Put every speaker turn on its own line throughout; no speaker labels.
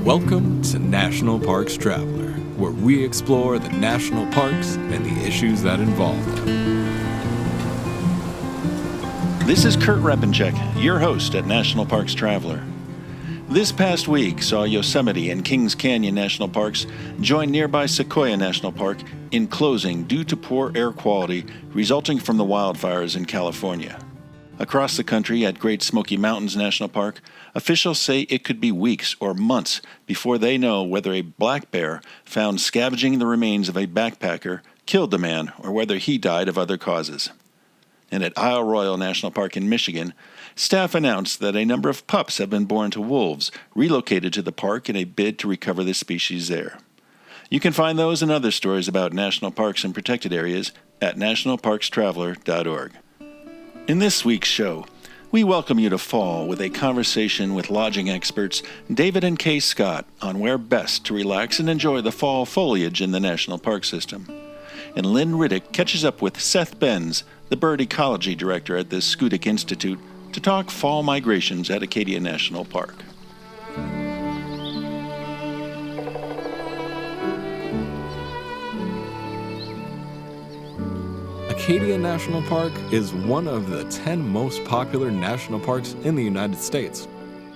Welcome to National Parks Traveler, where we explore the national parks and the issues that involve them.
This is Kurt Repenchek, your host at National Parks Traveler. This past week saw Yosemite and Kings Canyon National Parks join nearby Sequoia National Park in closing due to poor air quality resulting from the wildfires in California. Across the country at Great Smoky Mountains National Park, officials say it could be weeks or months before they know whether a black bear found scavenging the remains of a backpacker killed the man or whether he died of other causes. And at Isle Royale National Park in Michigan, staff announced that a number of pups have been born to wolves relocated to the park in a bid to recover the species there. You can find those and other stories about national parks and protected areas at nationalparkstraveler.org. In this week's show, we welcome you to fall with a conversation with lodging experts David and Kay Scott on where best to relax and enjoy the fall foliage in the national park system. And Lynn Riddick catches up with Seth Benz, the bird ecology director at the Schoodic Institute, to talk fall migrations at Acadia National Park.
Acadia National Park is one of the 10 most popular national parks in the United States.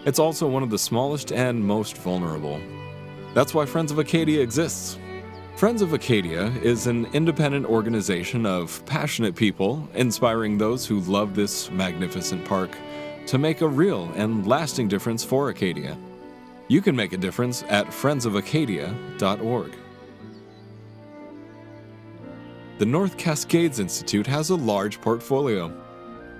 It's also one of the smallest and most vulnerable. That's why Friends of Acadia exists. Friends of Acadia is an independent organization of passionate people inspiring those who love this magnificent park to make a real and lasting difference for Acadia. You can make a difference at friendsofacadia.org. The North Cascades Institute has a large portfolio.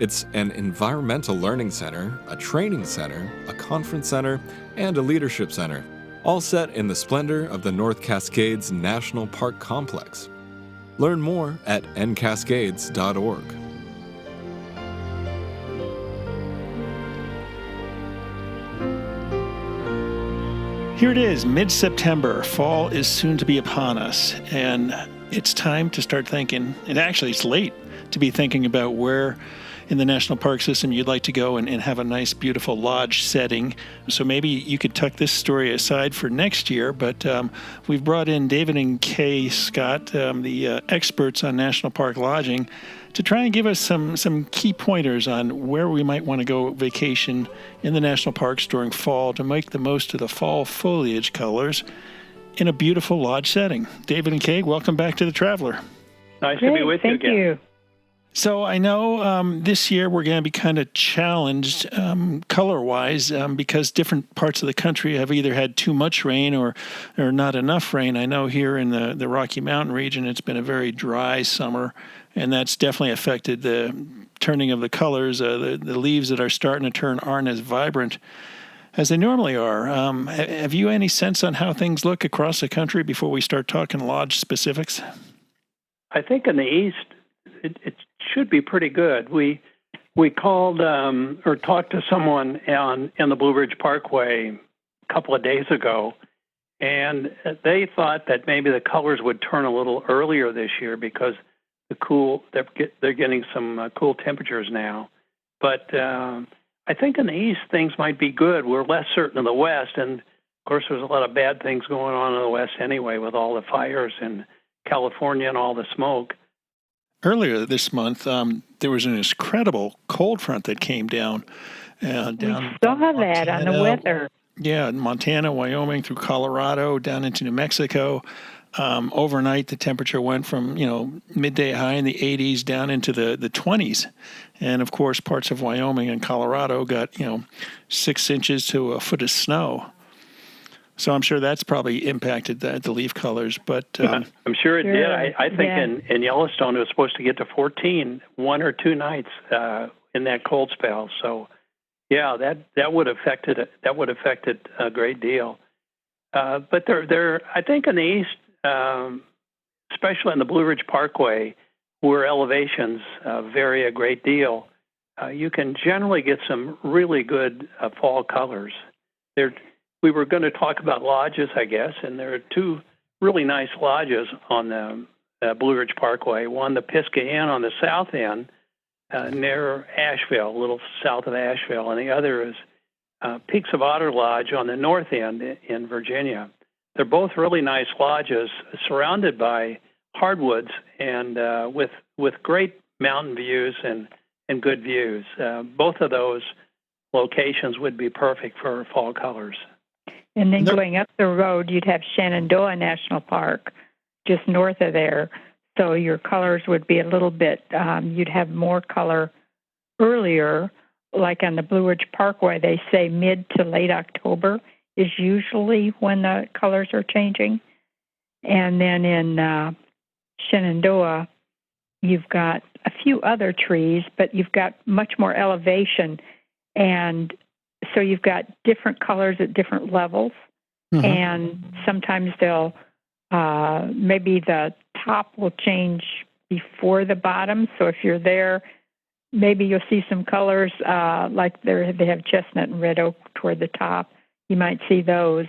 It's an environmental learning center, a training center, a conference center, and a leadership center, all set in the splendor of the North Cascades National Park Complex. Learn more at ncascades.org.
Here it is, mid-September. Fall is soon to be upon us, and it's time to start thinking, and actually it's late to be thinking about where in the national park system you'd like to go and have a nice, beautiful lodge setting. So maybe you could tuck this story aside for next year, but we've brought in David and Kay Scott, the experts on national park lodging, to try and give us some key pointers on where we might want to go vacation in the national parks during fall to make the most of the fall foliage colors in a beautiful lodge setting. David and Kay, welcome back to The Traveler.
Nice to be with you again.
Thank you.
So I know this year we're going to be kind of challenged color-wise because different parts of the country have either had too much rain or not enough rain. I know here in the Rocky Mountain region it's been a very dry summer, and that's definitely affected the turning of the colors. The leaves that are starting to turn aren't as vibrant as they normally are. Have you any sense on how things look across the country before we start talking lodge specifics?
I think in the east, it should be pretty good. We called or talked to someone in the Blue Ridge Parkway a couple of days ago, and they thought that maybe the colors would turn a little earlier this year because they're getting some cool temperatures now. But I think in the east things might be good. We're less certain in the west, and of course there's a lot of bad things going on in the west anyway with all the fires in California and all the smoke.
Earlier this month, there was an incredible cold front that came down.
We saw that on the weather.
Yeah, in Montana, Wyoming, through Colorado, down into New Mexico. Overnight, the temperature went from, midday high in the 80s down into the 20s. And, of course, parts of Wyoming and Colorado got, 6 inches to a foot of snow. So I'm sure that's probably impacted the leaf colors. But
I'm sure it did. I think in Yellowstone it was supposed to get to 14 1 or 2 nights in that cold spell. So, yeah, that would affect it. That would affect it a great deal. But I think in the east, especially in the Blue Ridge Parkway, where elevations vary a great deal, you can generally get some really good fall colors. We were going to talk about lodges, I guess, and there are 2 really nice lodges on the Blue Ridge Parkway. One, the Pisgah Inn on the south end near Asheville, a little south of Asheville, and the other is Peaks of Otter Lodge on the north end in Virginia. They're both really nice lodges surrounded by hardwoods and with great mountain views and good views. Both of those locations would be perfect for fall colors.
And then going up the road, you'd have Shenandoah National Park just north of there. So your colors would be a little bit, you'd have more color earlier, like on the Blue Ridge Parkway, they say mid to late October is usually when the colors are changing. And then in Shenandoah, you've got a few other trees, but you've got much more elevation. And so you've got different colors at different levels. Mm-hmm. And sometimes they'll, maybe the top will change before the bottom. So if you're there, maybe you'll see some colors like they have chestnut and red oak toward the top. You might see those.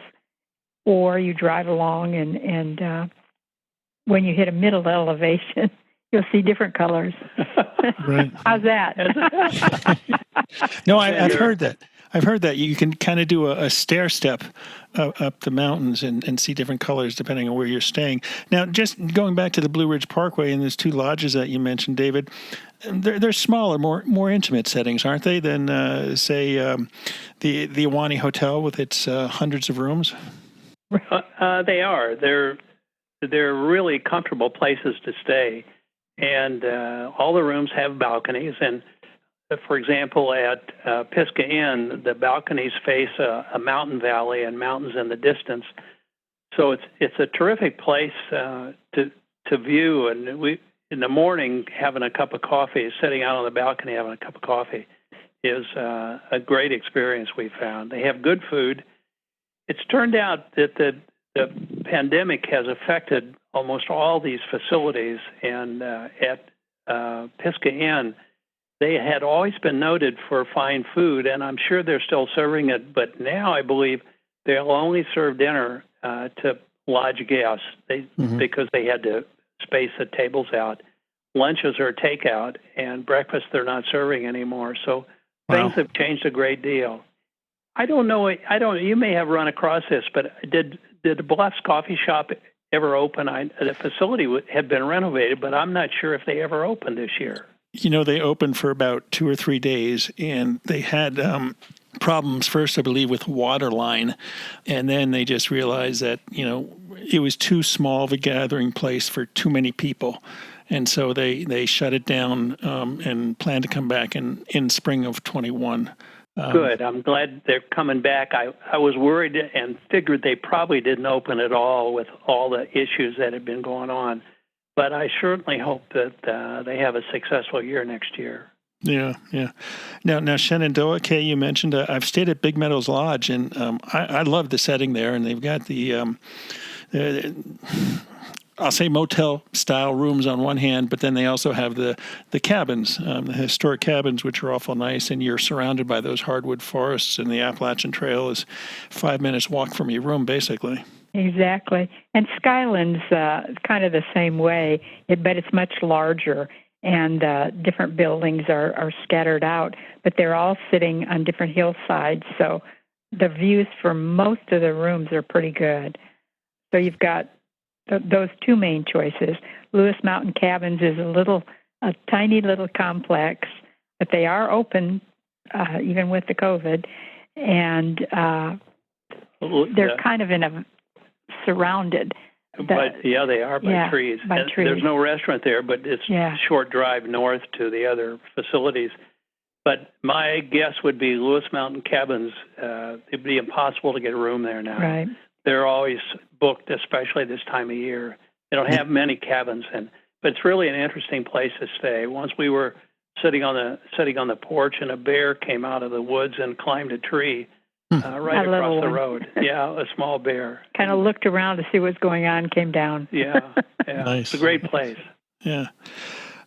Or you drive along and when you hit a middle elevation, you'll see different colors.
Right.
How's that?
No, I've heard that. I've heard that you can kind of do a stair step up the mountains and see different colors depending on where you're staying. Now, just going back to the Blue Ridge Parkway and those two lodges that you mentioned, David, they're smaller, more intimate settings, aren't they, than, say, the Ahwahnee Hotel with its hundreds of rooms?
They are. They're really comfortable places to stay, and all the rooms have balconies. And for example, at Pisgah Inn, the balconies face a mountain valley and mountains in the distance. So it's a terrific place to view. And we in the morning having a cup of coffee, sitting out on the balcony having a cup of coffee, is a great experience. We found they have good food. It's turned out that the pandemic has affected almost all these facilities, and at Pisgah Inn, they had always been noted for fine food, and I'm sure they're still serving it, but now I believe they'll only serve dinner to lodge guests because they had to space the tables out. Lunches are takeout, and breakfast they're not serving anymore, so things have changed a great deal. I don't know. You may have run across this, but did the Bluffs Coffee Shop ever open? The facility had been renovated, but I'm not sure if they ever opened this year.
You know, they opened for about 2 or 3 days, and they had problems first, I believe, with water line, and then they just realized that, it was too small of a gathering place for too many people. And so they shut it down and plan to come back in spring of 21.
Good. I'm glad they're coming back. I was worried and figured they probably didn't open at all with all the issues that had been going on. But I certainly hope that they have a successful year next year.
Yeah. Now Shenandoah, Kay, you mentioned I've stayed at Big Meadows Lodge, and I love the setting there. And they've got the I'll say motel-style rooms on one hand, but then they also have the cabins, the historic cabins, which are awful nice, and you're surrounded by those hardwood forests, and the Appalachian Trail is 5 minutes walk from your room, basically.
Exactly. And Skyland's kind of the same way, but it's much larger, and different buildings are scattered out, but they're all sitting on different hillsides, so the views for most of the rooms are pretty good. So you've got those two main choices. Lewis Mountain Cabins is a tiny little complex, but they are open even with the COVID, and they're kind of surrounded.
They are by trees.
By trees.
There's no restaurant there, but it's a short drive north to the other facilities. But my guess would be Lewis Mountain Cabins. It'd be impossible to get a room there now.
Right. They're
always booked, especially this time of year. They don't have many cabins, but it's really an interesting place to stay. Once we were sitting on the porch, and a bear came out of the woods and climbed a tree right across the road. Yeah, a small bear.
Kind of looked around to see what's going on, came down.
Yeah.
Nice.
It's a great place.
Yeah.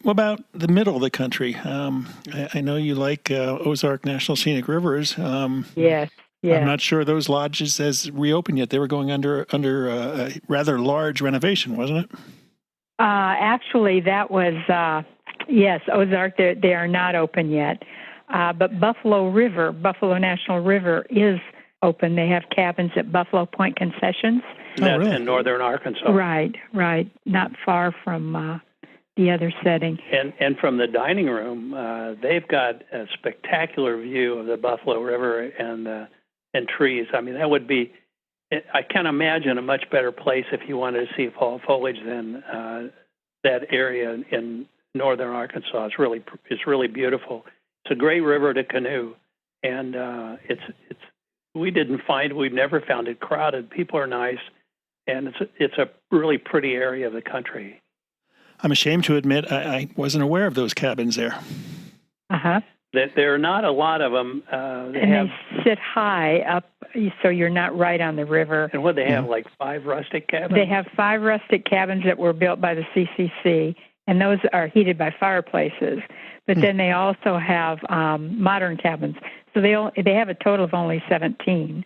What about the middle of the country? I know you like Ozark National Scenic Rivers.
Yes. Yeah.
I'm not sure those lodges has reopened yet. They were going under a rather large renovation, wasn't it?
Actually, that was, yes, Ozark, they are not open yet. But Buffalo National River is open. They have cabins at Buffalo Point Concessions.
That's in northern Arkansas.
Right. Not far from the other setting.
And from the dining room, they've got a spectacular view of the Buffalo River and trees. I mean, that would be, I can't imagine a much better place if you wanted to see fall foliage than that area in northern Arkansas. It's really beautiful. It's a great river to canoe, and we've never found it crowded. People are nice, and it's a really pretty area of the country.
I'm ashamed to admit I wasn't aware of those cabins there.
Uh-huh.
There are not a lot of them.
They sit high up, so you're not right on the river.
And what they have, like 5 rustic cabins?
They have 5 rustic cabins that were built by the CCC, and those are heated by fireplaces. But then they also have modern cabins. So they have a total of only 17.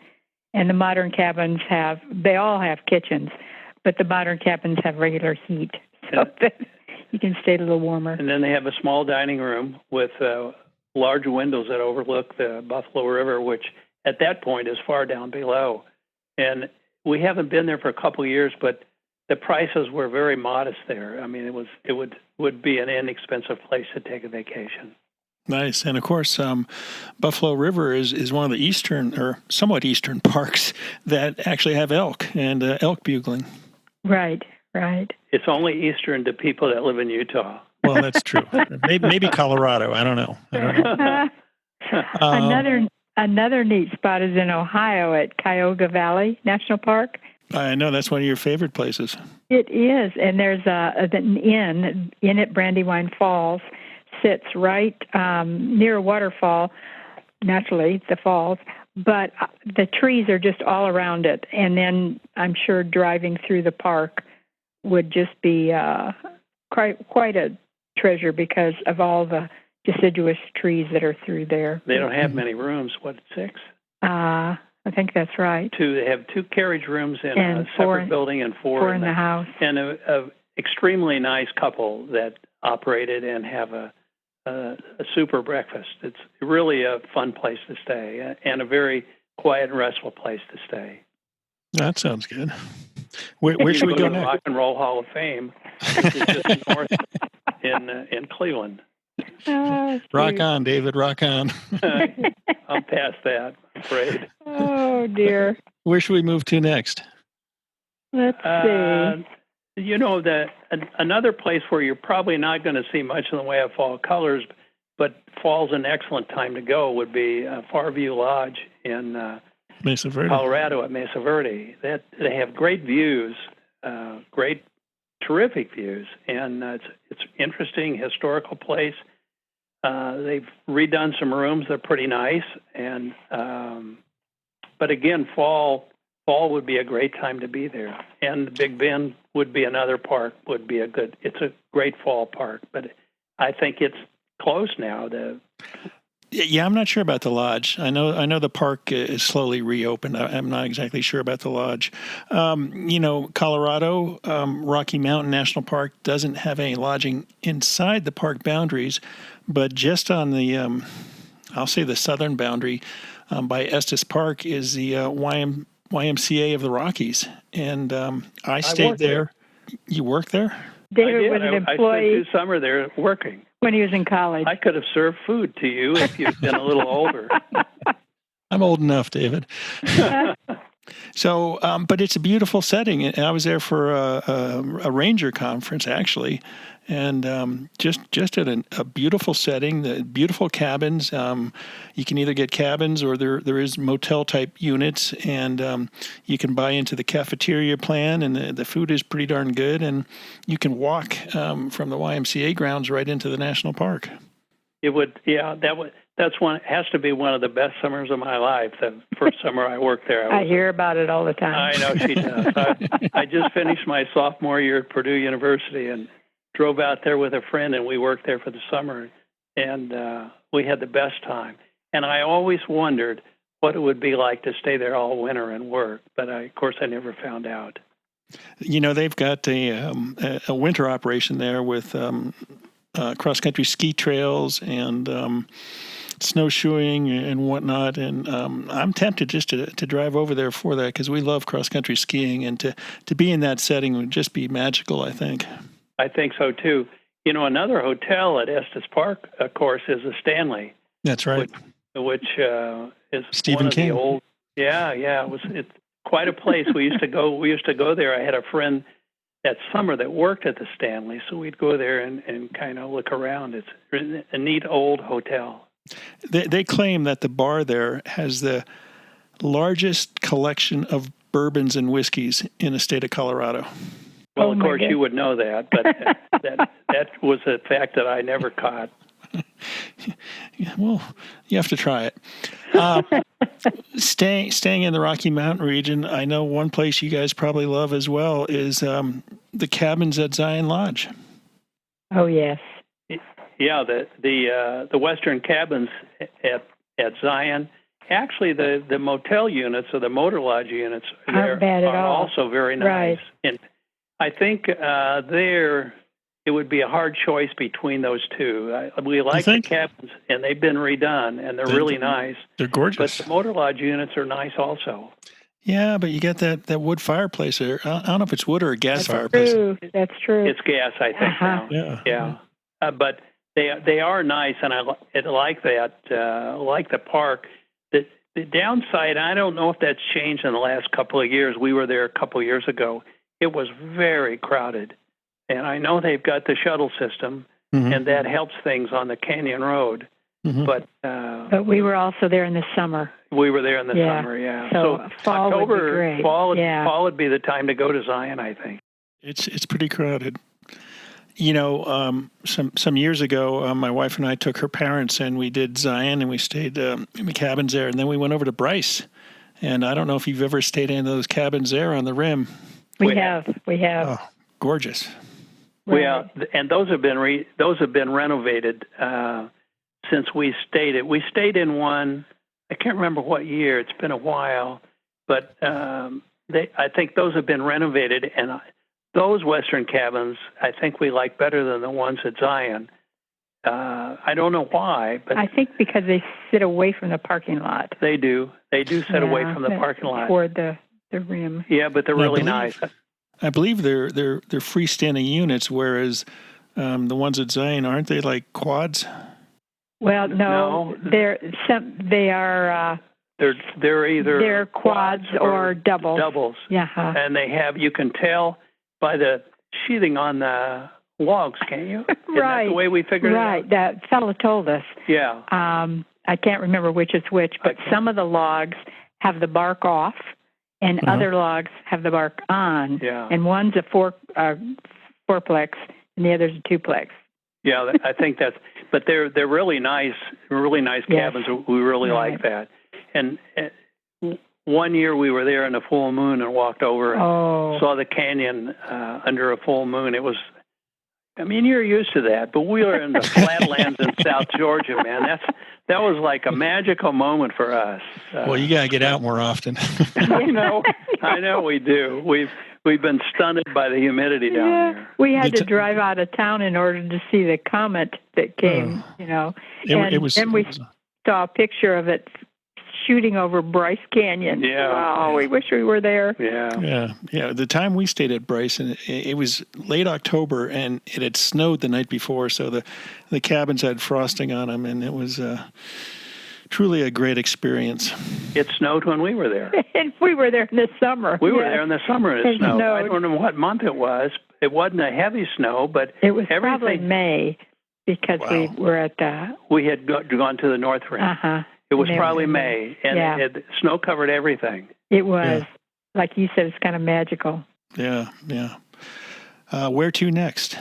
And the modern cabins they all have kitchens, but the modern cabins have regular heat, so that you can stay a little warmer.
And then they have a small dining room with large windows that overlook the Buffalo River, which at that point is far down below. And we haven't been there for a couple of years, but the prices were very modest there. I mean, it would be an inexpensive place to take a vacation.
Nice. And of course, Buffalo River is one of the eastern or somewhat eastern parks that actually have elk and elk bugling.
Right.
It's only eastern to people that live in Utah.
Well, that's true. Maybe Colorado. I don't know.
Another neat spot is in Ohio at Cuyahoga Valley National Park.
I know that's one of your favorite places.
It is, and there's an inn at Brandywine Falls, sits right near a waterfall, naturally, the falls, but the trees are just all around it. And then I'm sure driving through the park would just be quite a treasure because of all the deciduous trees that are through there.
They don't have many rooms. What, 6?
I think that's right.
They have 2 carriage rooms in a separate building and 4
in the house.
And a extremely nice couple that operate it and have a super breakfast. It's really a fun place to stay and a very quiet and restful place to stay.
That sounds good. Where should we go next?
Rock and Roll Hall of Fame, which is just north in Cleveland.
Rock on, David. Rock on.
I'm past that, I'm afraid.
Oh, dear.
Where should we move to next?
Let's see.
Another place where you're probably not going to see much in the way of fall colors, but fall's an excellent time to go would be Farview Lodge in
Mesa Verde,
Colorado at Mesa Verde. They have great views, terrific views, and it's interesting historical place. They've redone some rooms; they're pretty nice, and but again, fall would be a great time to be there. And Big Bend would be another park. It's a great fall park, but I think it's closed now.
Yeah, I'm not sure about the lodge. I know the park is slowly reopened. I'm not exactly sure about the lodge. Colorado, Rocky Mountain National Park doesn't have any lodging inside the park boundaries, but just on the, I'll say the southern boundary by Estes Park is the YMCA of the Rockies. And I stayed there. You worked there?
David was an employee.
I spent 2 summers there working.
When he was in college.
I could have served food to you if you'd been a little older.
I'm old enough, David. So, but it's a beautiful setting. And I was there for a ranger conference, actually, and just at a beautiful setting, the beautiful cabins. You can either get cabins or there is motel-type units, and you can buy into the cafeteria plan, and the food is pretty darn good, and you can walk from the YMCA grounds right into the national park.
It would, yeah, that's has to be one of the best summers of my life. The first summer I worked there.
I hear about it all the time.
I know she does. I just finished my sophomore year at Purdue University and drove out there with a friend, and we worked there for the summer, and we had the best time. And I always wondered what it would be like to stay there all winter and work, but of course I never found out.
They've got a winter operation there with cross-country ski trails and snowshoeing and whatnot. And I'm tempted just to drive over there for that because we love cross-country skiing. And to be in that setting would just be magical, I think.
I think so, too. Another hotel at Estes Park, of course, is the Stanley.
That's right.
Which is
Stephen
one of
King.
the old. Yeah. It's quite a place. We used to go there. I had a friend that summer that worked at the Stanley, so we'd go there and kind of look around. It's a neat old hotel. They
claim that the bar there has the largest collection of bourbons and whiskeys in the state of Colorado.
Well, of course, you would know that, but that was a fact that I never caught.
Well, you have to try it. Staying in the Rocky Mountain region, I know one place you guys probably love as well is the cabins at Zion Lodge.
Oh, yes.
Yeah, the Western cabins at Zion. Actually, the motel units or the motor lodge units are also very nice.
Right.
And I think there it would be a hard choice between those two. We like the cabins, and they've been redone, and they're really nice.
They're gorgeous.
But the motor lodge units are nice also.
Yeah, but you get that wood fireplace there. I don't know if it's wood or a gas fireplace.
That's true.
It's gas, I think. Now. Yeah. But they are nice, and I like that. Like the park. The downside, I don't know if that's changed in the last couple of years. We were there a couple of years ago. It was very crowded. And I know they've got the shuttle system, and that helps things on the Canyon Road. Mm-hmm.
But we were also there in the summer.
We were there in the summer, yeah.
So fall
October,
would be great.
Fall would be the time to go to Zion, I think.
It's pretty crowded. Some years ago, my wife and I took her parents, and we did Zion, and we stayed in the cabins there, and then we went over to Bryce. And I don't know if you've ever stayed in those cabins there on the rim.
We have.
Oh, gorgeous.
Right. Yeah, and those have been renovated since we stayed. We stayed in one. I can't remember what year. It's been a while, but I think those have been renovated, and those Western cabins I think we like better than the ones at Zion. I don't know why, but
I think because they sit away from the parking lot.
They do. They do sit away from the parking lot
toward the rim.
Yeah, but they're really nice.
I believe they're freestanding units, whereas the ones at Zion, aren't they like quads?
Well, no. They're either quads or doubles.
Doubles.
Yeah.
And they have, you can tell by the sheathing on the logs, can't you?
Right.
That's the way we figured it out.
Right. That fellow told us.
Yeah.
I can't remember which is which, but some of the logs have the bark off. And other logs have the bark on. Yeah. And one's a fourplex, and the other's a twoplex.
Yeah, I think that's. But they're really nice cabins. We really like that. And one year we were there in a full moon and walked over and saw the canyon under a full moon. It was. I mean, you're used to that, but we were in the flatlands in South Georgia, man. That was like a magical moment for us.
Well, you gotta get out more often.
I know we do. We've been stunned by the humidity down there.
We had to drive out of town in order to see the comet that came. Then we saw a picture of it shooting over Bryce Canyon.
Yeah.
Oh, we wish we were there.
Yeah. The time we stayed at Bryce, and it was late October, and it had snowed the night before, so the cabins had frosting on them, and it was truly a great experience.
It snowed when we were there.
And we were there in the summer.
We were there in the summer, and it snowed. I don't know what month it was. It wasn't a heavy snow, but
it was probably May, because we were at the...
We had gone to the North Rim.
Uh-huh.
It was probably May, and snow covered everything.
It was. Yeah. Like you said, it's kind of magical.
Yeah. Where to next?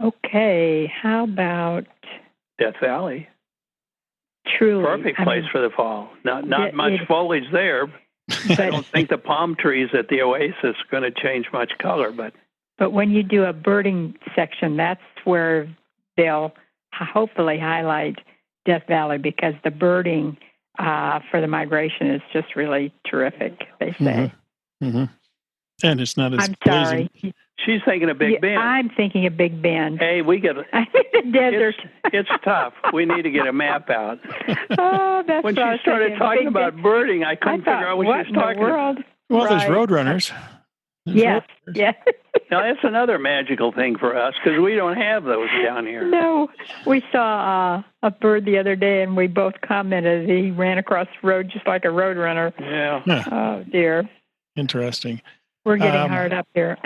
Okay, how about...
Death Valley.
Truly.
Perfect place for the fall. Not much foliage there. But I don't think the palm trees at the Oasis are going to change much color.
But when you do a birding section, that's where they'll hopefully highlight Death Valley, because the birding for the migration is just really terrific, they say.
Mm-hmm. And it's not as
I'm
blazing.
sorry.
She's thinking of Big Bend.
I'm thinking of Big Bend.
Hey, we get
I think the desert.
It's tough. We need to get a map out.
Oh, that's
when
what I
she
was
started
thinking.
talking
Big
about
Bend.
birding, I couldn't figure out what she was talking about.
Well,
Right.
there's roadrunners.
Yes, yes.
Now, that's another magical thing for us because we don't have those down here.
No, we saw a bird the other day, and we both commented he ran across the road just like a roadrunner.
Yeah.
Oh, dear.
Interesting.
We're getting hard up here.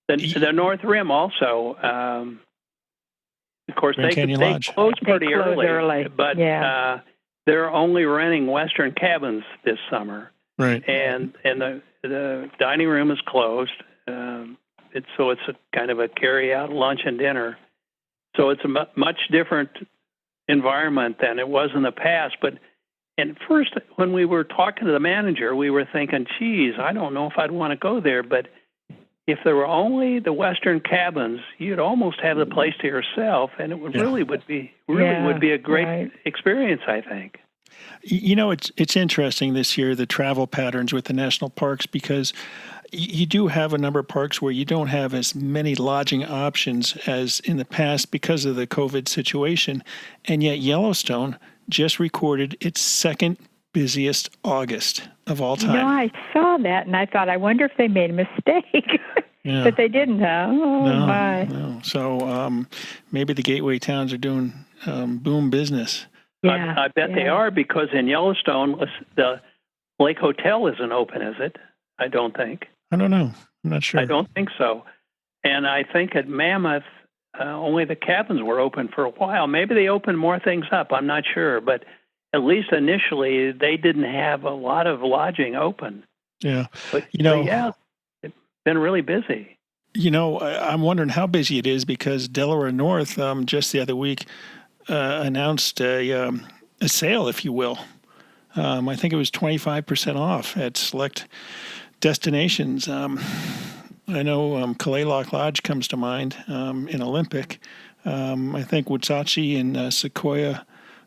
The North Rim also, of course, they close pretty early, but they're only renting Western cabins this summer.
Right.
And the dining room is closed. It's a kind of a carry-out lunch and dinner. So it's a much different environment than it was in the past. But at first, when we were talking to the manager, we were thinking, geez, I don't know if I'd want to go there. But if there were only the Western cabins, you'd almost have the place to yourself, and it would really would be a great experience, I think.
You know, it's interesting this year, the travel patterns with the national parks, because you do have a number of parks where you don't have as many lodging options as in the past because of the COVID situation. And yet Yellowstone just recorded its second busiest August of all time.
You know, I saw that, and I thought, I wonder if they made a mistake.
Yeah.
But they didn't, huh? Oh, my.
No. So maybe the gateway towns are doing boom business.
Yeah,
I bet they are, because in Yellowstone, the Lake Hotel isn't open, is it? I don't think.
I don't know. I'm not sure.
I don't think so. And I think at Mammoth, only the cabins were open for a while. Maybe they opened more things up. I'm not sure. But at least initially, they didn't have a lot of lodging open.
Yeah.
But it's been really busy.
You know, I'm wondering how busy it is, because Delaware North just the other week announced a sale, if you will. I think it was 25% off at select destinations. I know Kalaloch Lodge comes to mind in Olympic. I think Woodsatchi and Sequoia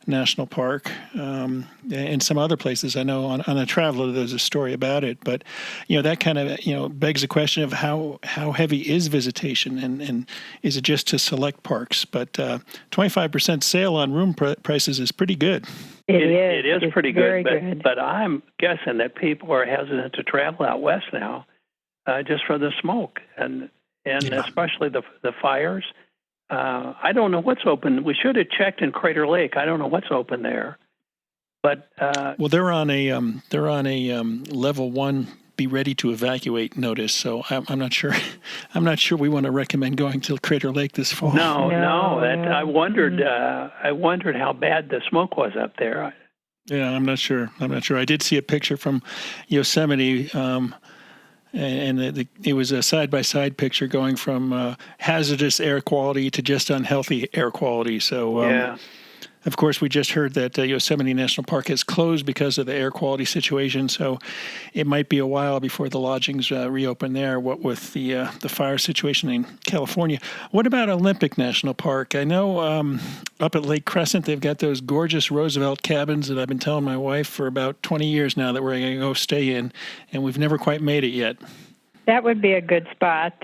National Park, and some other places. I know on a Traveler there's a story about it, but that kind of begs the question of how heavy is visitation, and is it just to select parks? But 25% sale on room prices is pretty good.
It is pretty
good,
but I'm guessing that people are hesitant to travel out west now, just for the smoke and especially the fires. I don't know what's open. We should have checked in Crater Lake. I don't know what's open there, but
well, they're on a level 1 be ready to evacuate notice. So I'm not sure. I'm not sure we want to recommend going to Crater Lake this fall.
No. I wondered. I wondered how bad the smoke was up there.
Yeah, I'm not sure. I did see a picture from Yosemite. And it was a side-by-side picture going from hazardous air quality to just unhealthy air quality. So, of course, we just heard that Yosemite National Park has closed because of the air quality situation. So it might be a while before the lodgings reopen there, what with the fire situation in California. What about Olympic National Park? I know up at Lake Crescent, they've got those gorgeous Roosevelt cabins that I've been telling my wife for about 20 years now that we're going to go stay in, and we've never quite made it yet.
That would be a good spot.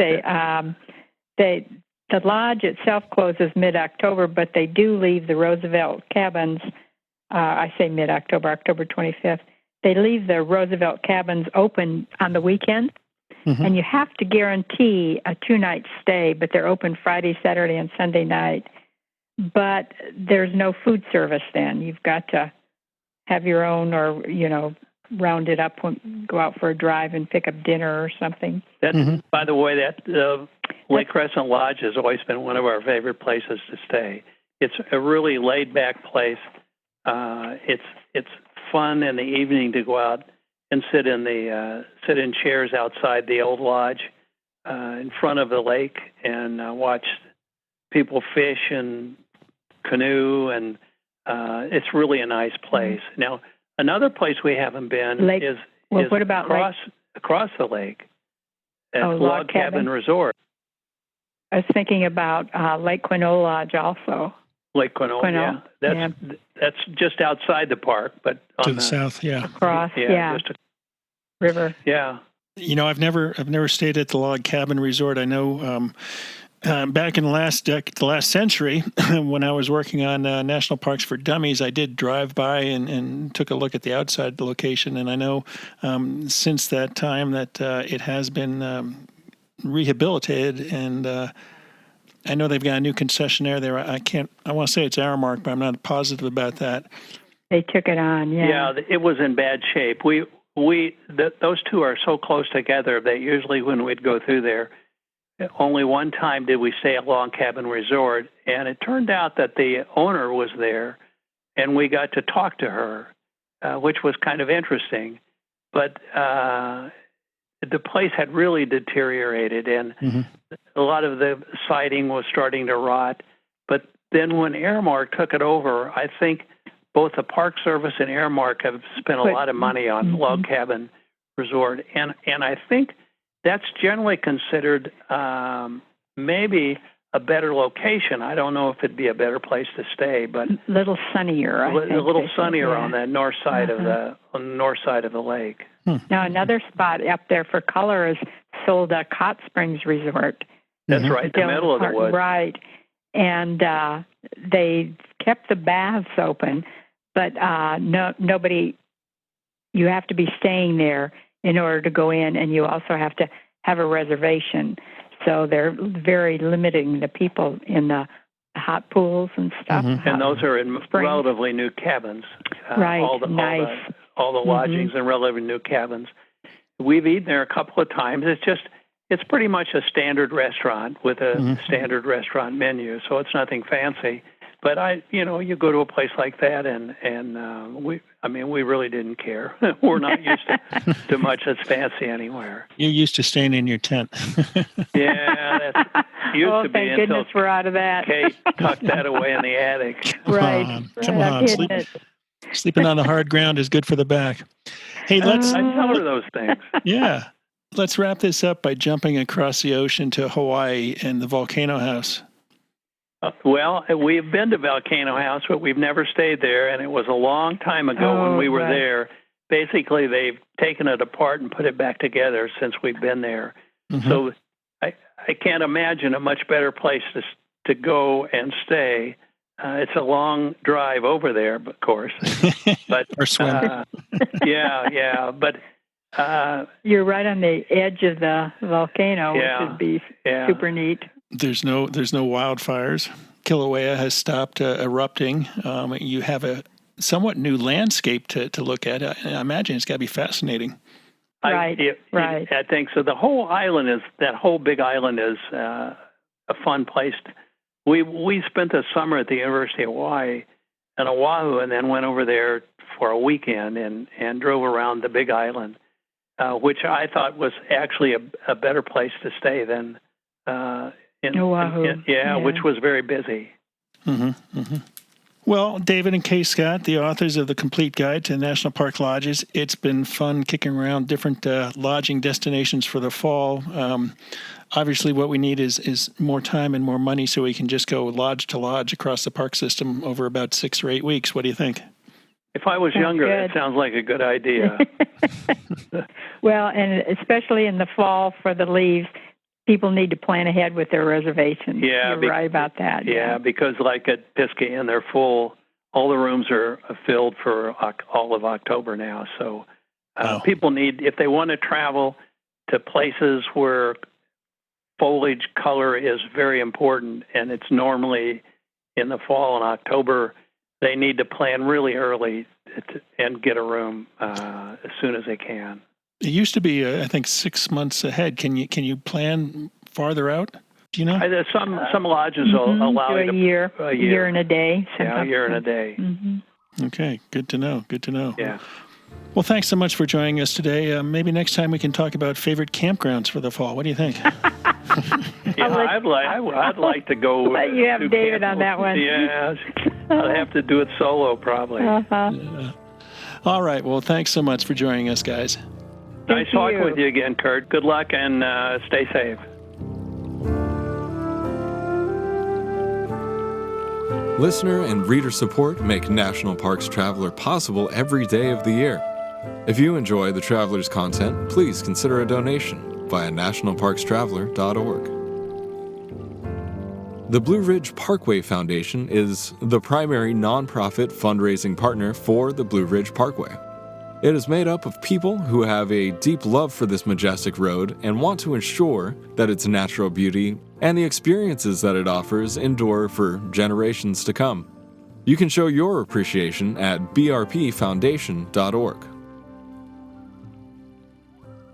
The lodge itself closes mid-October, but they do leave the Roosevelt cabins. I say mid-October, October 25th. They leave the Roosevelt cabins open on the weekends, and you have to guarantee a 2-night stay, but they're open Friday, Saturday, and Sunday night. But there's no food service then. You've got to have your own, or, round it up, go out for a drive and pick up dinner or something.
By the way, that Lake Crescent Lodge has always been one of our favorite places to stay. It's a really laid-back place. It's fun in the evening to go out and sit in chairs outside the old lodge in front of the lake and watch people fish and canoe, and it's really a nice place. Now, another place we haven't been is
what about
across the lake at Log Cabin Resort.
I was thinking about Lake Quinault Lodge also.
Lake Quinault, that's just outside the park, but
to the south,
across, just a river.
Yeah,
I've never stayed at the log cabin resort. I know back in the last century, when I was working on National Parks for Dummies, I did drive by and took a look at the outside location. And I know since that time that it has been rehabilitated, and I know they've got a new concessionaire there. I want to say it's Aramark, but I'm not positive about that.
They took it on, yeah.
Yeah, it was in bad shape. Those two are so close together that usually when we'd go through there, only one time did we stay at Log Cabin Resort, and it turned out that the owner was there, and we got to talk to her, which was kind of interesting. But the place had really deteriorated, and a lot of the siding was starting to rot. But then when Aramark took it over, I think both the Park Service and Aramark have spent a lot of money on Log Cabin Resort, and I think that's generally considered maybe a better location. I don't know if it'd be a better place to stay, but
a little sunnier. I think
a little sunnier on the north side of the lake.
Now another spot up there for color is Solda Hot Springs Resort.
That's right, the middle of the woods.
Right, and they kept the baths open. But nobody, you have to be staying there in order to go in, and you also have to have a reservation. So they're very limiting the people in the hot pools and stuff.
And those are in relatively new cabins.
Right,
all the lodgings and relatively new cabins. We've eaten there a couple of times. It's pretty much a standard restaurant with a standard restaurant menu, so it's nothing fancy. But you go to a place like that, and we really didn't care. We're not used to much that's fancy anywhere.
You're used to staying in your tent.
Yeah, that used to be
thank goodness we're out of that.
Kate tucked that away in the attic.
Right.
Come on. Sleeping on the hard ground is good for the back. Hey,
I tell her those things.
Yeah. Let's wrap this up by jumping across the ocean to Hawaii and the Volcano House.
Well, we've been to Volcano House, but we've never stayed there, and it was a long time ago when we were there. Basically, they've taken it apart and put it back together since we've been there. So I can't imagine a much better place to go and stay. It's a long drive over there, of course. But
or swim.
Yeah. But
you're right on the edge of the volcano, which would be super neat. There's
no wildfires. Kilauea has stopped erupting. You have a somewhat new landscape to look at. I imagine it's got to be fascinating.
Right.
I think so. The whole big island is a fun place. We spent the summer at the University of Hawaii in Oahu, and then went over there for a weekend and drove around the big island, which I thought was actually a better place to stay than in Oahu. Which was very busy.
Well, David and Kay Scott, the authors of the Complete Guide to National Park Lodges, it's been fun kicking around different lodging destinations for the fall. Obviously, what we need is more time and more money so we can just go lodge to lodge across the park system over about 6 or 8 weeks. What do you think?
If I was younger, that sounds like a good idea.
Well, and especially in the fall for the leaves, people need to plan ahead with their reservations.
Yeah,
you're right about that.
Yeah, because like at Pisgah Inn, they're full. All the rooms are filled for all of October now. So people need, if they want to travel to places where foliage color is very important, and it's normally in the fall and October, they need to plan really early and get a room as soon as they can.
It used to be, I think, 6 months ahead. Can you plan farther out? Do you know?
Some lodges will allow
you
to
a year and a day.
Yeah, a year and a day.
Okay, good to know.
Yeah.
Well, thanks so much for joining us today. Maybe next time we can talk about favorite campgrounds for the fall. What do you think?
I'd like to go.
But you have David on that one.
Yeah, I'd have to do it solo probably.
Yeah. All right. Well, thanks so much for joining us, guys.
Nice talking with you again, Kurt. Good luck and stay safe.
Listener and reader support make National Parks Traveler possible every day of the year. If you enjoy the Traveler's content, please consider a donation via nationalparkstraveler.org. The Blue Ridge Parkway Foundation is the primary nonprofit fundraising partner for the Blue Ridge Parkway. It is made up of people who have a deep love for this majestic road and want to ensure that its natural beauty and the experiences that it offers endure for generations to come. You can show your appreciation at brpfoundation.org.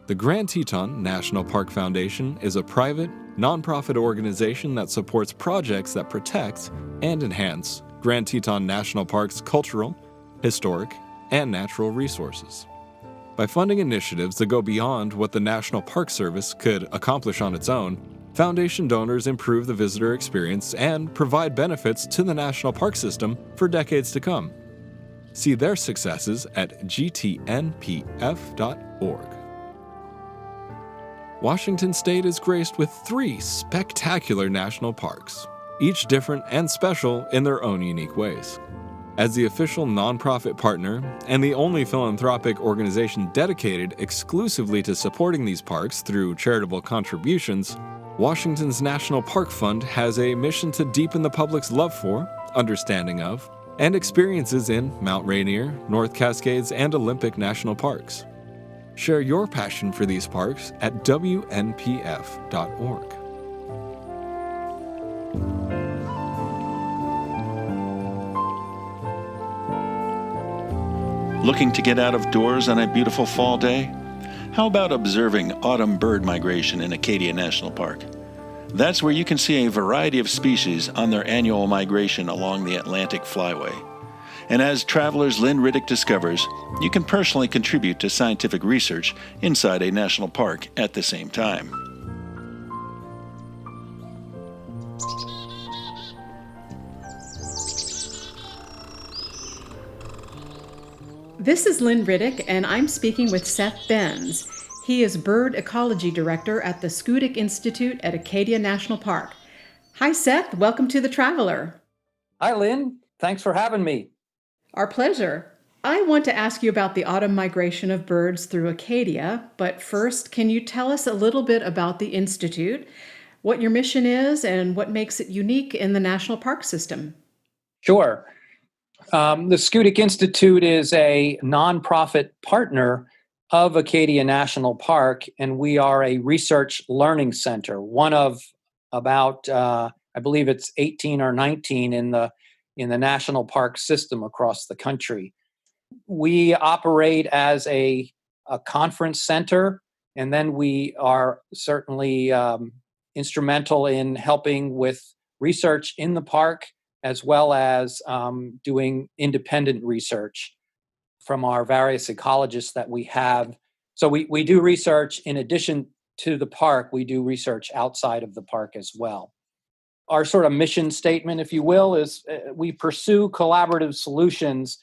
The Grand Teton National Park Foundation is a private, nonprofit organization that supports projects that protect and enhance Grand Teton National Park's cultural, historic, and natural resources. By funding initiatives that go beyond what the National Park Service could accomplish on its own, Foundation donors improve the visitor experience and provide benefits to the national park system for decades to come. See their successes at gtnpf.org. Washington State is graced with 3 spectacular national parks, each different and special in their own unique ways. As the official nonprofit partner and the only philanthropic organization dedicated exclusively to supporting these parks through charitable contributions, Washington's National Park Fund has a mission to deepen the public's love for, understanding of, and experiences in Mount Rainier, North Cascades, and Olympic National Parks. Share your passion for these parks at wnpf.org.
Looking to get out of doors on a beautiful fall day? How about observing autumn bird migration in Acadia National Park? That's where you can see a variety of species on their annual migration along the Atlantic Flyway. And as travelers Lynn Riddick discovers, you can personally contribute to scientific research inside a national park at the same time.
This is Lynn Riddick, and I'm speaking with Seth Benz. He is Bird Ecology Director at the Schoodic Institute at Acadia National Park. Hi, Seth. Welcome to The Traveler.
Hi, Lynn. Thanks for having me.
Our pleasure. I want to ask you about the autumn migration of birds through Acadia, but first, can you tell us a little bit about the Institute, what your mission is, and what makes it unique in the national park system?
Sure. The Schoodic Institute is a nonprofit partner of Acadia National Park, and we are a research learning center, one of about, I believe it's 18 or 19 in the national park system across the country. We operate as a conference center, and then we are certainly instrumental in helping with research in the park, as well as doing independent research from our various ecologists that we have. So we do research in addition to the park, we do research outside of the park as well. Our sort of mission statement, if you will, is we pursue collaborative solutions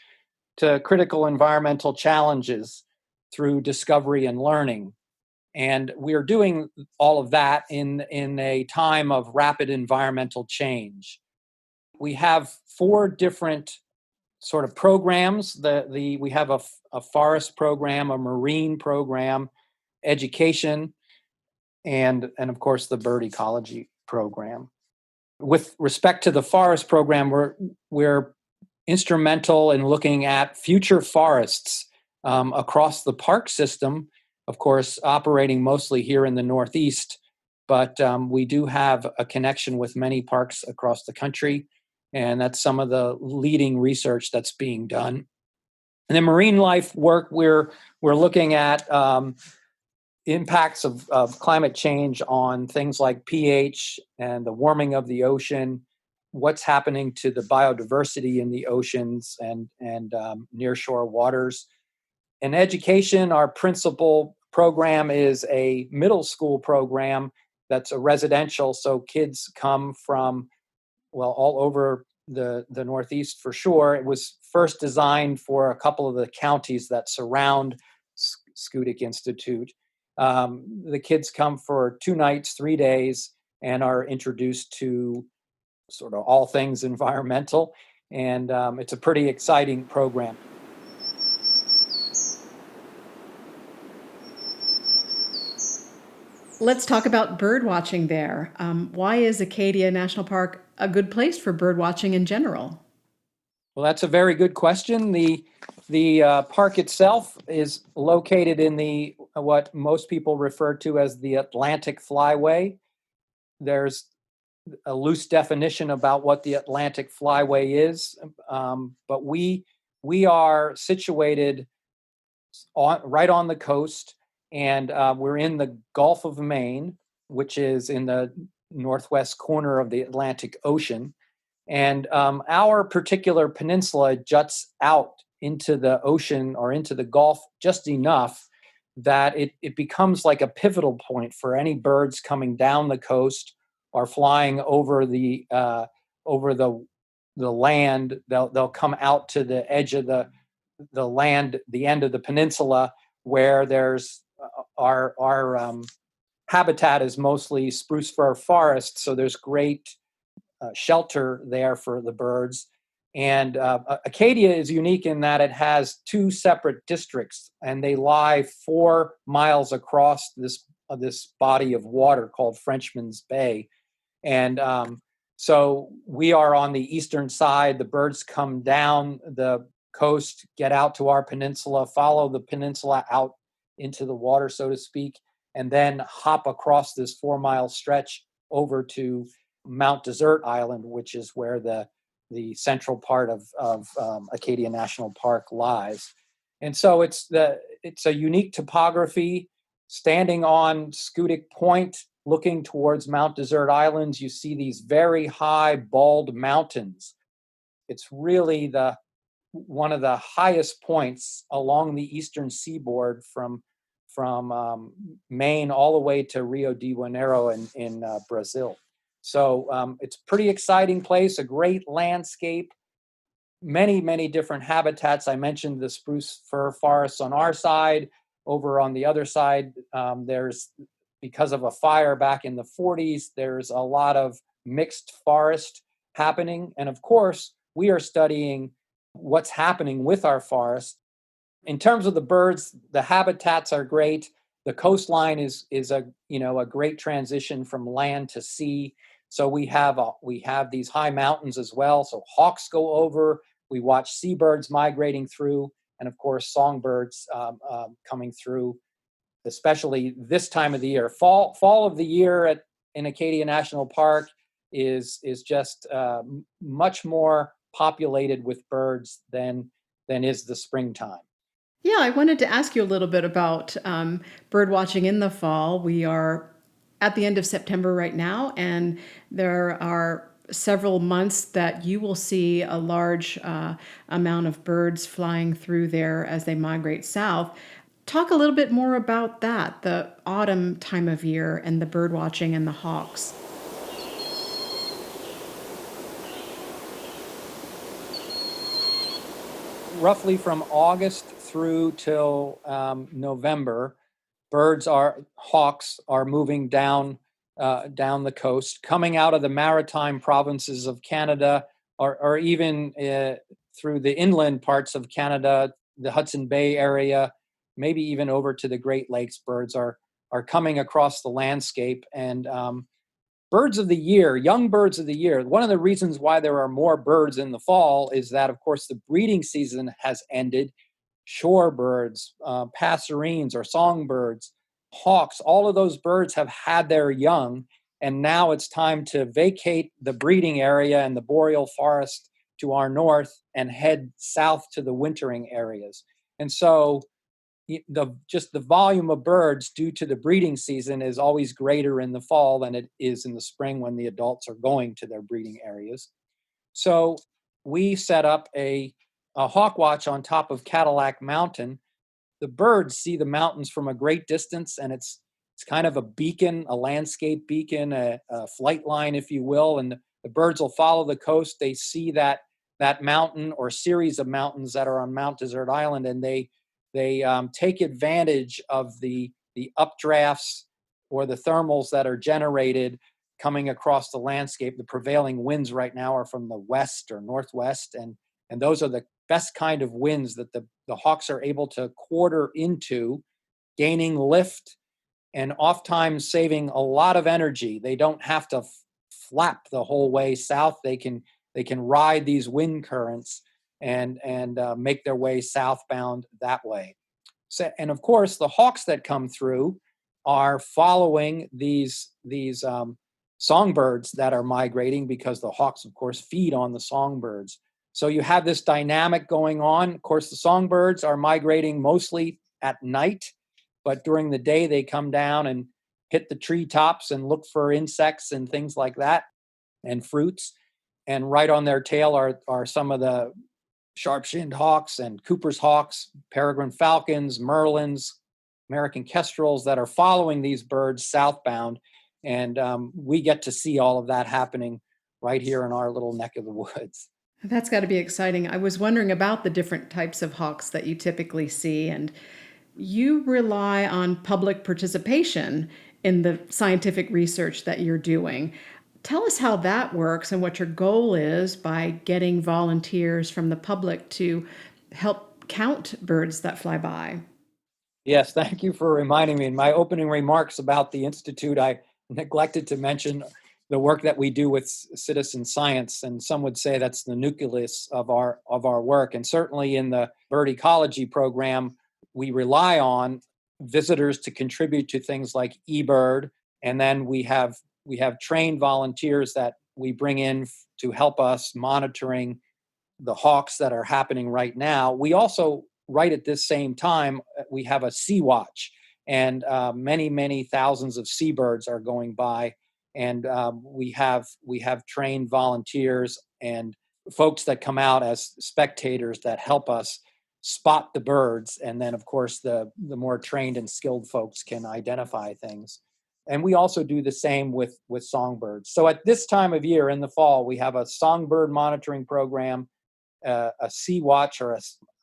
to critical environmental challenges through discovery and learning. And we are doing all of that in a time of rapid environmental change. We have 4 different sort of programs. We have a forest program, a marine program, education, and of course the bird ecology program. With respect to the forest program, we're instrumental in looking at future forests across the park system, of course, operating mostly here in the Northeast, but we do have a connection with many parks across the country, and that's some of the leading research that's being done. And then marine life work, we're looking at impacts of climate change on things like pH and the warming of the ocean, what's happening to the biodiversity in the oceans and nearshore waters. In education, our principal program is a middle school program that's a residential, so kids come from, all over the Northeast for sure. It was first designed for a couple of the counties that surround Schoodic Institute. The kids come for 2 nights, 3 days, and are introduced to sort of all things environmental. And it's a pretty exciting program.
Let's talk about bird watching there. Why is Acadia National Park a good place for bird watching in general?
Well, that's a very good question. The park itself is located in the what most people refer to as the Atlantic Flyway. There's a loose definition about what the Atlantic Flyway is, but we are situated right on the coast, and we're in the Gulf of Maine, which is in the northwest corner of the Atlantic Ocean. And our particular peninsula juts out into the ocean or into the Gulf just enough that it becomes like a pivotal point for any birds coming down the coast or flying over the land. They'll come out to the edge of the land, the end of the peninsula, where there's our habitat is mostly spruce fir forest, so there's great shelter there for the birds. And Acadia is unique in that it has two separate districts, and they lie 4 miles across this body of water called Frenchman's Bay. And so we are on the eastern side. The birds come down the coast, get out to our peninsula, follow the peninsula out into the water, so to speak, and then hop across this 4 mile stretch over to Mount Desert Island, which is where the central part of Acadia National Park lies. And so it's a unique topography. Standing on Schoodic Point, looking towards Mount Desert Islands, you see these very high, bald mountains. It's really one of the highest points along the eastern seaboard from Maine all the way to Rio de Janeiro in Brazil. So it's a pretty exciting place, a great landscape, many different habitats. I mentioned the spruce fir forests on our side. Over on the other side, there's, because of a fire back in the 40s, there's a lot of mixed forest happening. And of course, we are studying what's happening with our forests. In terms of the birds, the habitats are great. The coastline is a great transition from land to sea. So we have these high mountains as well. So hawks go over. We watch seabirds migrating through, and of course songbirds coming through, especially this time of the year. Fall of the year in Acadia National Park is just much more populated with birds than is the springtime.
Yeah, I wanted to ask you a little bit about bird watching in the fall. We are at the end of September right now, and there are several months that you will see a large amount of birds flying through there as they migrate south. Talk a little bit more about that, the autumn time of year and the bird watching and the hawks.
Roughly from August through till November, hawks are moving down the coast, coming out of the maritime provinces of Canada, or even through the inland parts of Canada, the Hudson Bay area, maybe even over to the Great Lakes. Birds are coming across the landscape, and birds of the year, young birds of the year. One of the reasons why there are more birds in the fall is that, of course, the breeding season has ended. Shorebirds, passerines or songbirds, hawks, all of those birds have had their young, and now it's time to vacate the breeding area and the boreal forest to our north and head south to the wintering areas. And so the volume of birds due to the breeding season is always greater in the fall than it is in the spring when the adults are going to their breeding areas. So we set up a hawk watch on top of Cadillac Mountain. The birds see the mountains from a great distance, and it's kind of a beacon, a landscape beacon, a flight line, if you will. And the birds will follow the coast. They see that mountain or series of mountains that are on Mount Desert Island, and they take advantage of the updrafts or the thermals that are generated coming across the landscape. The prevailing winds right now are from the west or northwest, and those are the best kind of winds that the hawks are able to quarter into, gaining lift and oftentimes saving a lot of energy. They don't have to flap the whole way south. They can ride these wind currents and make their way southbound that way. So, and of course, the hawks that come through are following these songbirds that are migrating, because the hawks, of course, feed on the songbirds. So you have this dynamic going on. Of course, the songbirds are migrating mostly at night, but during the day they come down and hit the treetops and look for insects and things like that, and fruits. And right on their tail are some of the sharp-shinned hawks and Cooper's hawks, peregrine falcons, merlins, American kestrels that are following these birds southbound. And we get to see all of that happening right here in our little neck of the woods.
That's got to be exciting. I was wondering about the different types of hawks that you typically see, and you rely on public participation in the scientific research that you're doing. Tell us how that works and what your goal is by getting volunteers from the public to help count birds that fly by.
Yes, thank you for reminding me. In my opening remarks about the Institute, I neglected to mention the work that we do with citizen science, and some would say that's the nucleus of our work. And certainly in the bird ecology program, we rely on visitors to contribute to things like eBird, and then we have trained volunteers that we bring in to help us monitoring the hawks that are happening right now. We also, right at this same time, we have a sea watch, and many thousands of seabirds are going by. And we have trained volunteers and folks that come out as spectators that help us spot the birds. And then, of course, the more trained and skilled folks can identify things. And we also do the same with songbirds. So at this time of year in the fall, we have a songbird monitoring program, a sea watch or a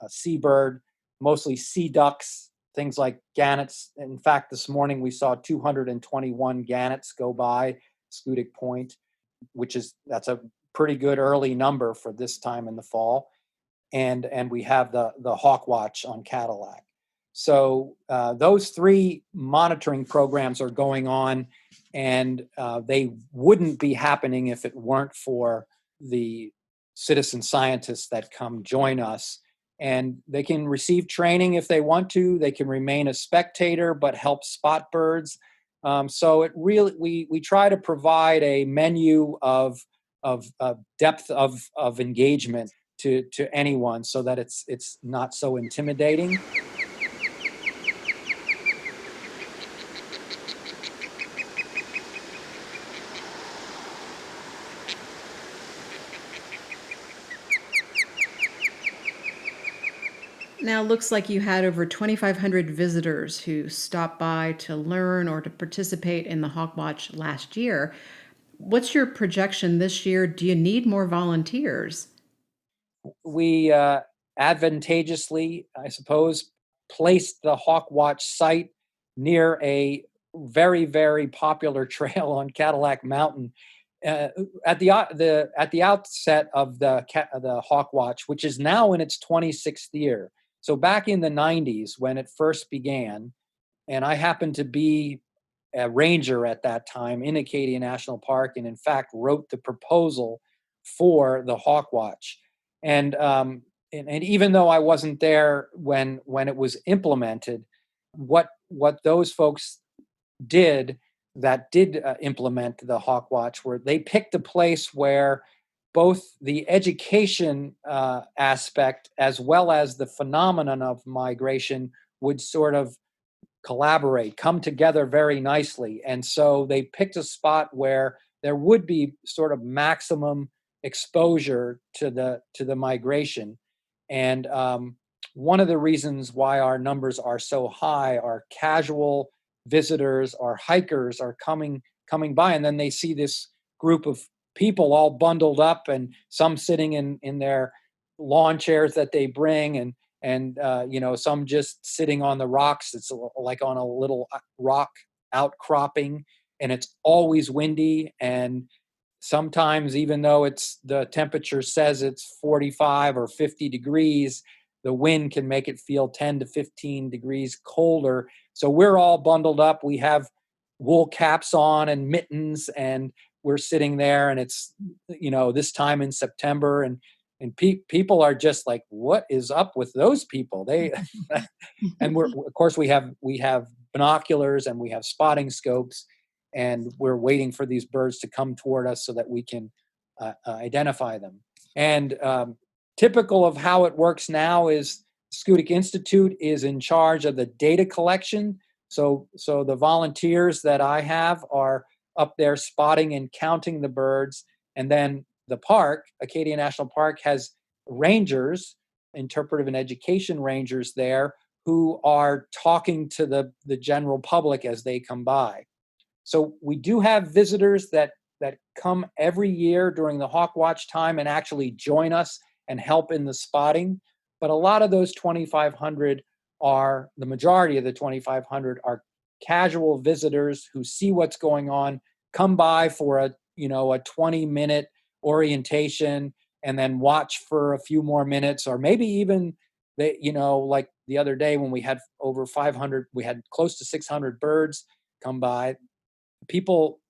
seabird, mostly sea ducks, things like gannets. In fact, this morning we saw 221 gannets go by Schoodic Point, that's a pretty good early number for this time in the fall. And we have the hawk watch on Cadillac. So those three monitoring programs are going on, and they wouldn't be happening if it weren't for the citizen scientists that come join us. And they can receive training if they want to. They can remain a spectator, but help spot birds. So it really, we try to provide a menu of depth of engagement to anyone, so that it's not so intimidating.
Now, it looks like you had over 2,500 visitors who stopped by to learn or to participate in the Hawk Watch last year. What's your projection this year? Do you need more volunteers?
We advantageously, I suppose, placed the Hawk Watch site near a very, very popular trail on Cadillac Mountain. At the outset of the Hawk Watch, which is now in its 26th year. So back in the 90s when it first began, and I happened to be a ranger at that time in Acadia National Park, and in fact wrote the proposal for the Hawk Watch. And even though I wasn't there when it was implemented, what those folks did implement the Hawk Watch were they picked a place where both the education aspect as well as the phenomenon of migration would sort of come together very nicely. And so they picked a spot where there would be sort of maximum exposure to the migration. And one of the reasons why our numbers are so high are casual visitors or hikers are coming by, and then they see this group of people all bundled up, and some sitting in their lawn chairs that they bring, and some just sitting on the rocks. It's like on a little rock outcropping, and it's always windy. And sometimes, even though the temperature says it's 45 or 50 degrees, the wind can make it feel 10 to 15 degrees colder. So we're all bundled up. We have wool caps on and mittens, and we're sitting there, and it's, this time in September, and people are just like, what is up with those people? And of course we have binoculars, and we have spotting scopes, and we're waiting for these birds to come toward us so that we can identify them. And typical of how it works now is Schoodic Institute is in charge of the data collection. So the volunteers that I have are up there spotting and counting the birds. And then the park, Acadia National Park, has rangers, interpretive and education rangers there, who are talking to the general public as they come by. So we do have visitors that come every year during the hawk watch time and actually join us and help in the spotting. But a lot of those 2,500 the majority of the 2,500 are casual visitors who see what's going on, come by for a 20-minute orientation, and then watch for a few more minutes, or maybe even like the other day when we had over 500, we had close to 600 birds come by. People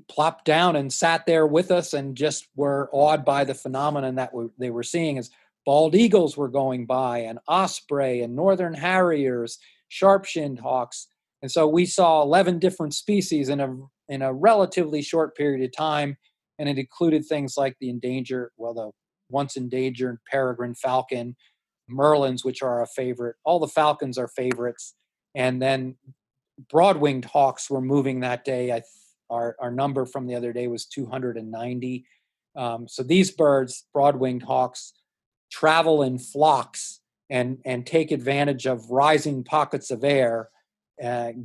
plopped down and sat there with us and just were awed by the phenomenon that they were seeing, as bald eagles were going by, and osprey and northern harriers, sharp-shinned hawks. And so we saw 11 different species in a relatively short period of time, and it included things like the once endangered peregrine falcon, merlins, which are a favorite. All the falcons are favorites. And then broad-winged hawks were moving that day. Our number from the other day was 290. So these birds, broad-winged hawks, travel in flocks and take advantage of rising pockets of air,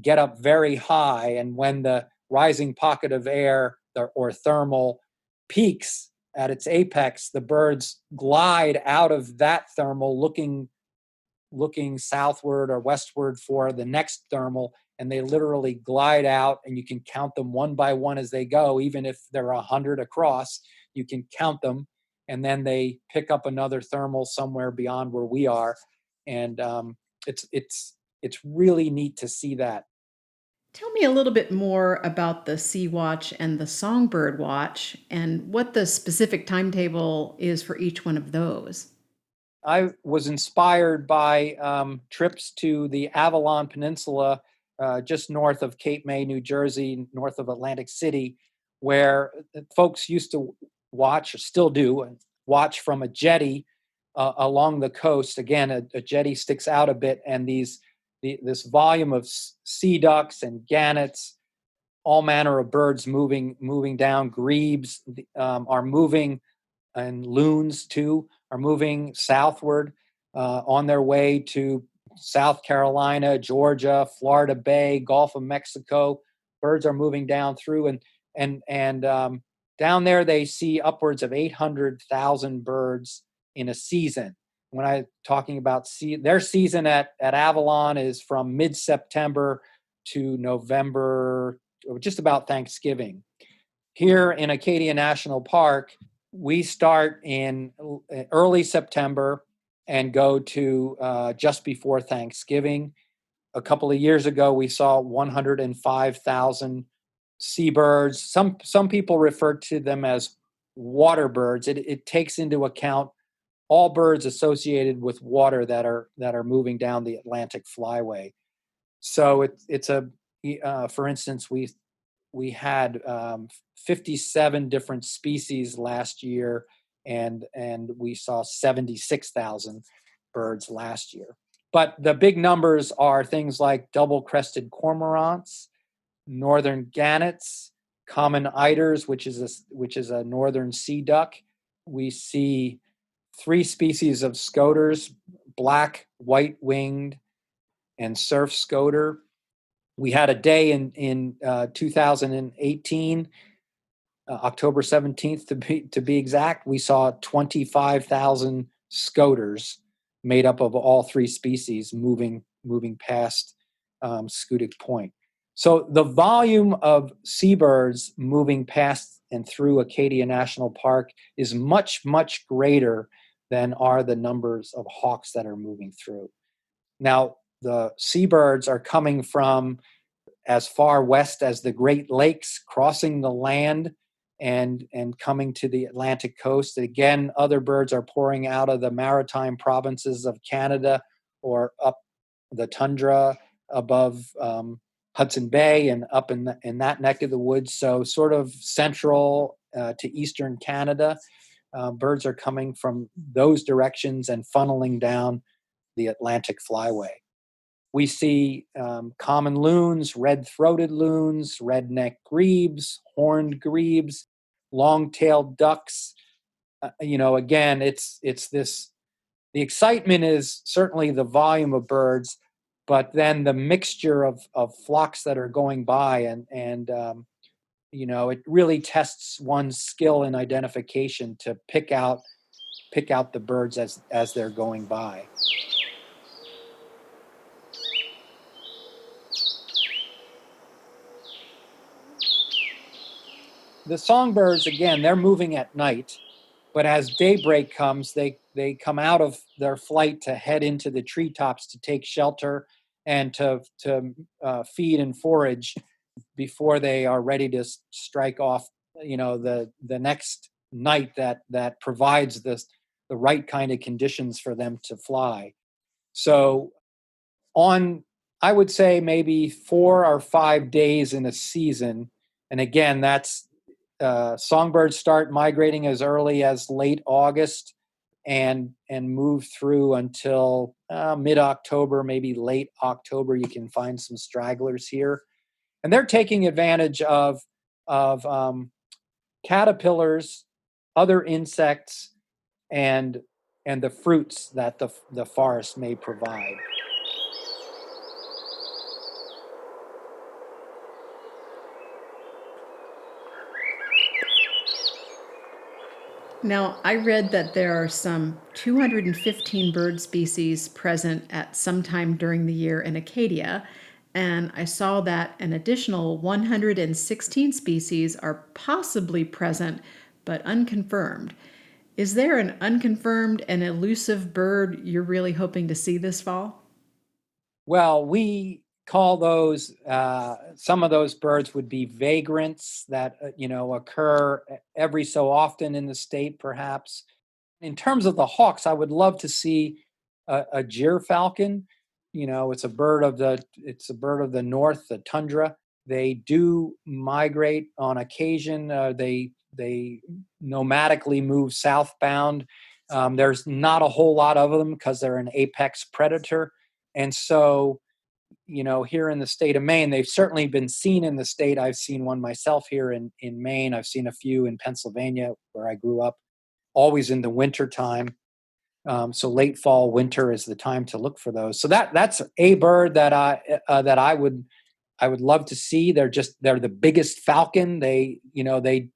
get up very high. And when the rising pocket of air or thermal peaks at its apex, the birds glide out of that thermal looking southward or westward for the next thermal, and they literally glide out, and you can count them one by one as they go. Even if there are 100 across, you can count them, and then they pick up another thermal somewhere beyond where we are. And it's really neat to see that.
Tell me a little bit more about the Sea Watch and the Songbird Watch, and what the specific timetable is for each one of those.
I was inspired by trips to the Avalon Peninsula, just north of Cape May, New Jersey, north of Atlantic City, where folks used to watch, or still do, watch from a jetty along the coast. Again, a jetty sticks out a bit, and this volume of sea ducks and gannets, all manner of birds moving down. Grebes are moving, and loons too are moving southward on their way to South Carolina, Georgia, Florida Bay, Gulf of Mexico. Birds are moving down through, and down there they see upwards of 800,000 birds in a season. When I'm talking about their season at Avalon is from mid-September to November, or just about Thanksgiving. Here in Acadia National Park, we start in early September and go to just before Thanksgiving. A couple of years ago, we saw 105,000 seabirds. Some people refer to them as water birds. It takes into account all birds associated with water that are moving down the Atlantic flyway. So for instance, we had 57 different species last year, and we saw 76,000 birds last year. But the big numbers are things like double-crested cormorants, northern gannets, common eiders, which is a northern sea duck. We see 3 species of scoters: black, white-winged, and surf scoter. We had a day in 2018, October 17th to be exact. We saw 25,000 scoters made up of all 3 species moving past Schoodic Point. So the volume of seabirds moving past and through Acadia National Park is much, much greater than are the numbers of hawks that are moving through. Now, the seabirds are coming from as far west as the Great Lakes, crossing the land and coming to the Atlantic coast. Again, other birds are pouring out of the maritime provinces of Canada or up the tundra above Hudson Bay and up in that neck of the woods. So sort of central to eastern Canada. Birds are coming from those directions and funneling down the Atlantic flyway. We see common loons, red-throated loons, redneck grebes, horned grebes, long-tailed ducks. Again, it's this. The excitement is certainly the volume of birds, but then the mixture of flocks that are going by, and it really tests one's skill in identification to pick out the birds as they're going by. The songbirds, again, they're moving at night, but as daybreak comes, they come out of their flight to head into the treetops to take shelter and to feed and forage before they are ready to strike off, the next night that provides the right kind of conditions for them to fly. So I would say maybe 4 or 5 days in a season, and again, that's songbirds start migrating as early as late August and move through until mid-October, maybe late October. You can find some stragglers here. And they're taking advantage of caterpillars, other insects, and the fruits that the forest may provide.
Now, I read that there are some 215 bird species present at some time during the year in Acadia, and I saw that an additional 116 species are possibly present but unconfirmed. Is there an unconfirmed and elusive bird you're really hoping to see this fall?
Well, we call those, some of those birds would be vagrants that, occur every so often in the state, perhaps. In terms of the hawks, I would love to see a gyrfalcon. It's a bird of the north, the tundra. They do migrate on occasion. They nomadically move southbound. There's not a whole lot of them because they're an apex predator. And so, here in the state of Maine, they've certainly been seen in the state. I've seen one myself here in Maine. I've seen a few in Pennsylvania where I grew up, always in the winter time. So late fall, winter is the time to look for those. So that's a bird that I would love to see. They're the biggest falcon. They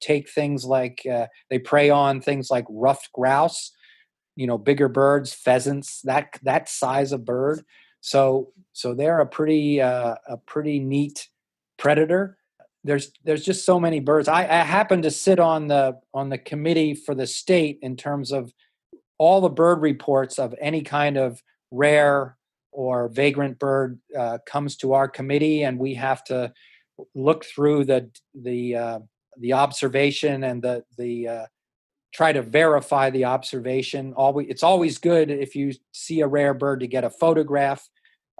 take things like they prey on things like ruffed grouse, bigger birds, pheasants, that size of bird. So they're a pretty neat predator. There's just so many birds. I happen to sit on the committee for the state in terms of all the bird reports of any kind of rare or vagrant bird comes to our committee, and we have to look through the observation and the try to verify the observation. It's always good if you see a rare bird to get a photograph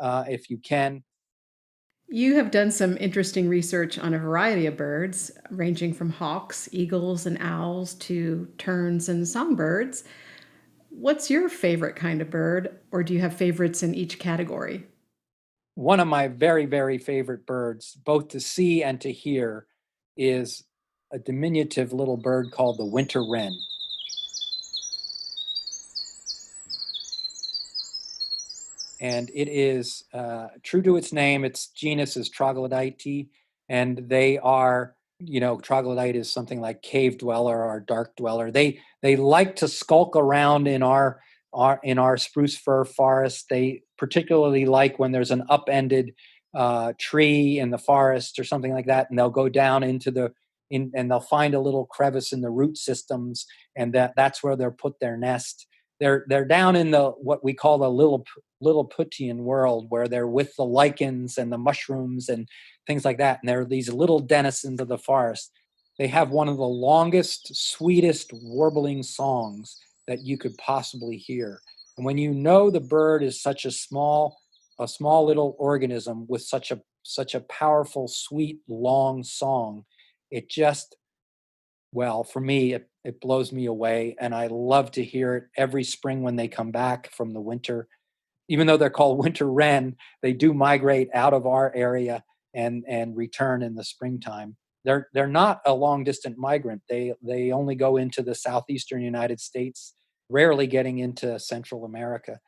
if you can.
You have done some interesting research on a variety of birds, ranging from hawks, eagles, and owls to terns and songbirds. What's your favorite kind of bird, or do you have favorites in each category?
One of my very, very favorite birds, both to see and to hear, is a diminutive little bird called the winter wren. And it is true to its name. Its genus is Troglodyte, and they are, troglodyte is something like cave dweller or dark dweller. They like to skulk around in our spruce fir forest. They particularly like when there's an upended tree in the forest or something like that, and they'll go down and they'll find a little crevice in the root systems, and that's where they'll put their nest. they're down in the what we call the Lilliputian world, where they're with the lichens and the mushrooms and things like that. And they're these little denizens of the forest. They have one of the longest, sweetest warbling songs that you could possibly hear. And when you know the bird is such a small little organism with such a powerful, sweet, long song, it just, well, for me, it blows me away. And I love to hear it every spring when they come back from the winter. Even though they're called winter wren, they do migrate out of our area and return in the springtime. They're not a long distant migrant. They only go into the southeastern United States, rarely getting into Central America.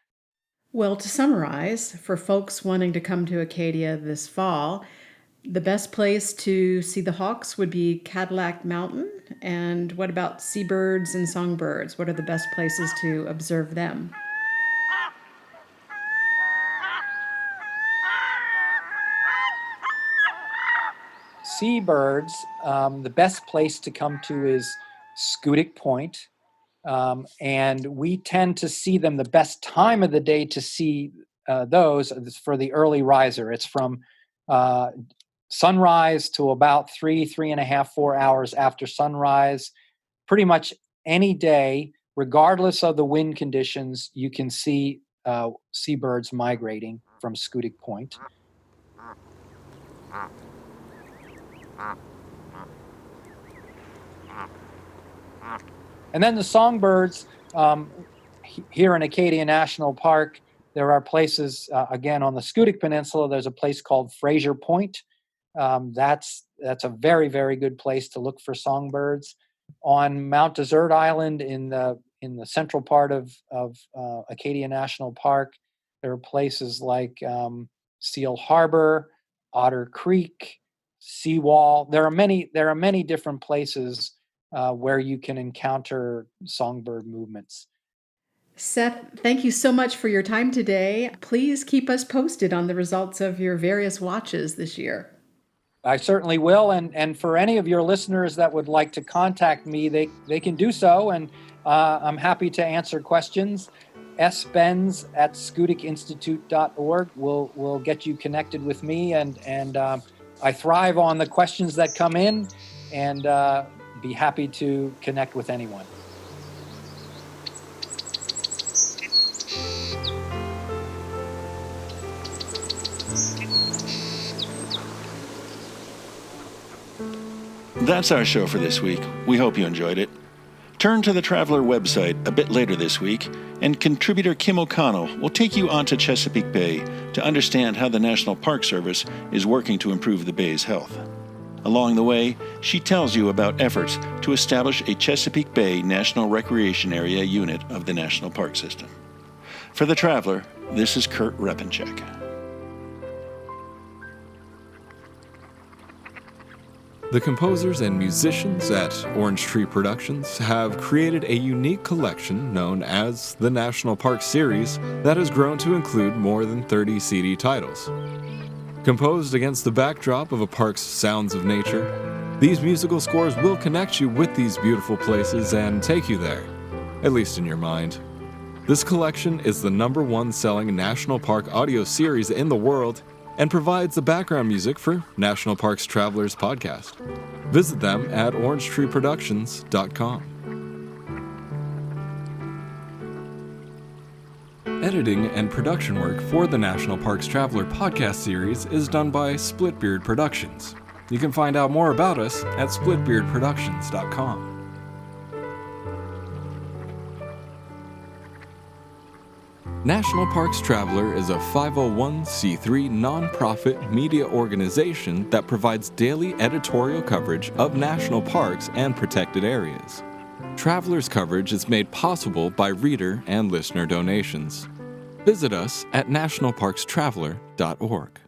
Well, to summarize, for folks wanting to come to Acadia this fall, the best place to see the hawks would be Cadillac Mountain. And what about seabirds and songbirds? What are the best places to observe them?
Seabirds, the best place to come to is Schoodic Point. And we tend to see them, the best time of the day to see those is for the early riser. It's from sunrise to about 3.5, 4 hours after sunrise. Pretty much any day, regardless of the wind conditions, you can see seabirds migrating from Schoodic Point. And then the songbirds, here in Acadia National Park, there are places, again, on the Schoodic Peninsula, there's a place called Fraser Point. That's a very, very good place to look for songbirds. On Mount Desert Island in the central part of Acadia National Park, there are places like Seal Harbor, Otter Creek, Seawall. There are many different places where you can encounter songbird movements.
Seth, thank you so much for your time today. Please keep us posted on the results of your various watches this year.
I certainly will. And for any of your listeners that would like to contact me, they can do so. And I'm happy to answer questions. Seth Benz at SchoodicInstitute.org will get you connected with me. And I thrive on the questions that come in, and be happy to connect with anyone.
That's our show for this week. We hope you enjoyed it. Turn to the Traveler website a bit later this week, and contributor Kim O'Connell will take you onto Chesapeake Bay to understand how the National Park Service is working to improve the bay's health. Along the way, she tells you about efforts to establish a Chesapeake Bay National Recreation Area unit of the National Park System. For the Traveler, this is Kurt Repenchek.
The composers and musicians at Orange Tree Productions have created a unique collection known as the National Park Series that has grown to include more than 30 CD titles. Composed against the backdrop of a park's sounds of nature, these musical scores will connect you with these beautiful places and take you there, at least in your mind. This collection is the #1 selling National Park audio series in the world and provides the background music for National Parks Travelers podcast. Visit them at orangetreeproductions.com. Editing and production work for the National Parks Traveler podcast series is done by Splitbeard Productions. You can find out more about us at splitbeardproductions.com. National Parks Traveler is a 501c3 nonprofit media organization that provides daily editorial coverage of national parks and protected areas. Traveler's coverage is made possible by reader and listener donations. Visit us at nationalparkstraveler.org.